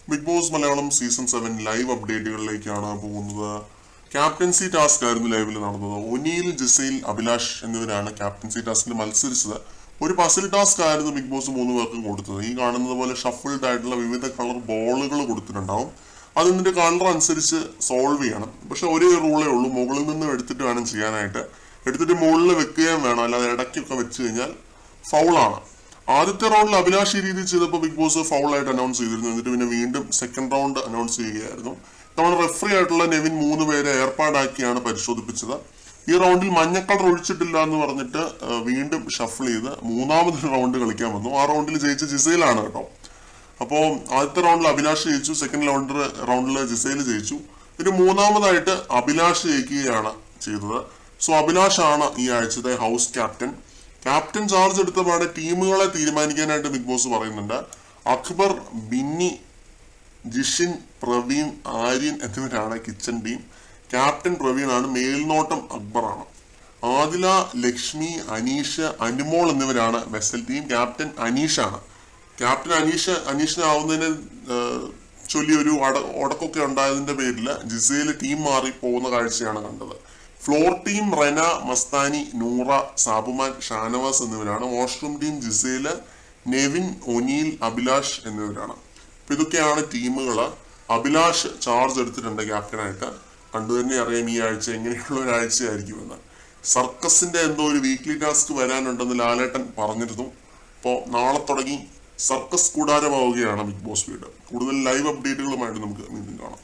Big boss Malayalam season 7 live അപ്ഡേറ്റുകളിലേക്കാണ് പോകുന്നത്. Captaincy task ആയിരുന്നു ലൈവിൽ നടന്നത്. ഒനീൽ, ജിസൈൽ, അഭിലാഷ് എന്നിവരാണ് ക്യാപ്റ്റൻസി ടാസ്കിൽ മത്സരിച്ചത്. ഒരു പസിൽ ടാസ്ക് ആയിരുന്നു ബിഗ് ബോസ് 3 പേർക്കും കൊടുത്തത്. ഈ കാണുന്നത് പോലെ ഷഫിൾഡ് ആയിട്ടുള്ള വിവിധ കളർ ബോളുകൾ കൊടുത്തിട്ടുണ്ടാവും. അതിന്റെ കളർ അനുസരിച്ച് സോൾവ് ചെയ്യണം. പക്ഷെ ഒരേ റൂളേ ഉള്ളൂ, മുകളിൽ നിന്ന് എടുത്തിട്ട് വേണം ചെയ്യാനായിട്ട്. എടുത്തിട്ട് മുകളിൽ വെക്കുകയും വേണം, അല്ലാതെ ഇടയ്ക്കൊക്കെ വെച്ച് കഴിഞ്ഞാൽ ഫൗളാണ്. ആദ്യത്തെ റൗണ്ടിൽ അഭിലാഷ് ഈ രീതിയിൽ ചെയ്തപ്പോൾ ബിഗ് ബോസ് ഫൗളായിട്ട് അനൗൺസ് ചെയ്തിരുന്നു. എന്നിട്ട് പിന്നെ വീണ്ടും സെക്കൻഡ് റൗണ്ട് അനൗൺസ് ചെയ്യുകയായിരുന്നു. നമ്മുടെ റെഫറി ആയിട്ടുള്ള നെവിൻ 3 പേരെ ഏർപ്പാടാക്കിയാണ് പരിശോധിപ്പിച്ചത്. ഈ റൗണ്ടിൽ മഞ്ഞ കളർ ഒഴിച്ചിട്ടില്ല എന്ന് പറഞ്ഞിട്ട് വീണ്ടും ഷഫിൾ ചെയ്ത് മൂന്നാമതൊരു റൗണ്ട് കളിക്കാൻ വന്നു. ആ റൗണ്ടിൽ ജയിച്ച ജിസൈലാണ് കേട്ടോ. അപ്പോൾ ആദ്യത്തെ റൗണ്ടിൽ അഭിലാഷ് ജയിച്ചു, സെക്കൻഡ് റൗണ്ടിൽ ജിസൈൽ ജയിച്ചു. പിന്നെ മൂന്നാമതായിട്ട് അഭിലാഷ് ജയിക്കുകയാണ് ചെയ്തത്. സോ അഭിലാഷ് ആണ് ഈ ആഴ്ചത്തെ ഹൗസ് ക്യാപ്റ്റൻ. ക്യാപ്റ്റൻ ചാർജ് എടുത്ത പാടെ ടീമുകളെ തീരുമാനിക്കാനായിട്ട് ബിഗ് ബോസ് പറയുന്നുണ്ട്. അക്ബർ, ബിന്നി, ജിഷിൻ, പ്രവീൺ, ആര്യൻ എന്നിവരാണ് കിച്ചൺ ടീം. ക്യാപ്റ്റൻ പ്രവീണാണ്, മേൽനോട്ടം അക്ബറാണ്. ആദില, ലക്ഷ്മി, അനീഷ്, അനുമോൾ എന്നിവരാണ് വെസൽ ടീം. ക്യാപ്റ്റൻ അനീഷാണ്. ക്യാപ്റ്റൻ അനീഷിനാവുന്നതിനെ ചൊല്ലി ഒരു ഉടക്കൊക്കെ ഉണ്ടായതിന്റെ പേരിൽ ജിസയിൽ ടീം മാറി പോകുന്ന കാഴ്ചയാണ് കണ്ടത്. ഫ്ലോർ ടീം റെന, മസ്താനി, നൂറ, സാബുമാൻ, ഷാനവാസ് എന്നിവരാണ്. Washroom team Gisele, Nevin, O'Neill, Abhilash എന്നിവരാണ്. അപ്പൊ ഇതൊക്കെയാണ് ടീമുകൾ. അഭിലാഷ് ചാർജ് എടുത്തിട്ടുണ്ട് ക്യാപ്റ്റനായിട്ട്. കണ്ടു തന്നെ അറിയാം ഈ ആഴ്ച എങ്ങനെയുള്ള ഒരു ആഴ്ചയായിരിക്കുമെന്ന്. സർക്കസിന്റെ എന്തോ ഒരു വീക്ക്ലി ടാസ്ക് വരാനുണ്ടെന്ന് ലാലേട്ടൻ പറഞ്ഞിരുന്നു. അപ്പോൾ നാളെ തുടങ്ങി സർക്കസ് കൂടാരമാവുകയാണ് ബിഗ് ബോസ് വീട്. കൂടുതൽ ലൈവ് അപ്ഡേറ്റുകളുമായിട്ട് നമുക്ക് വീണ്ടും കാണാം.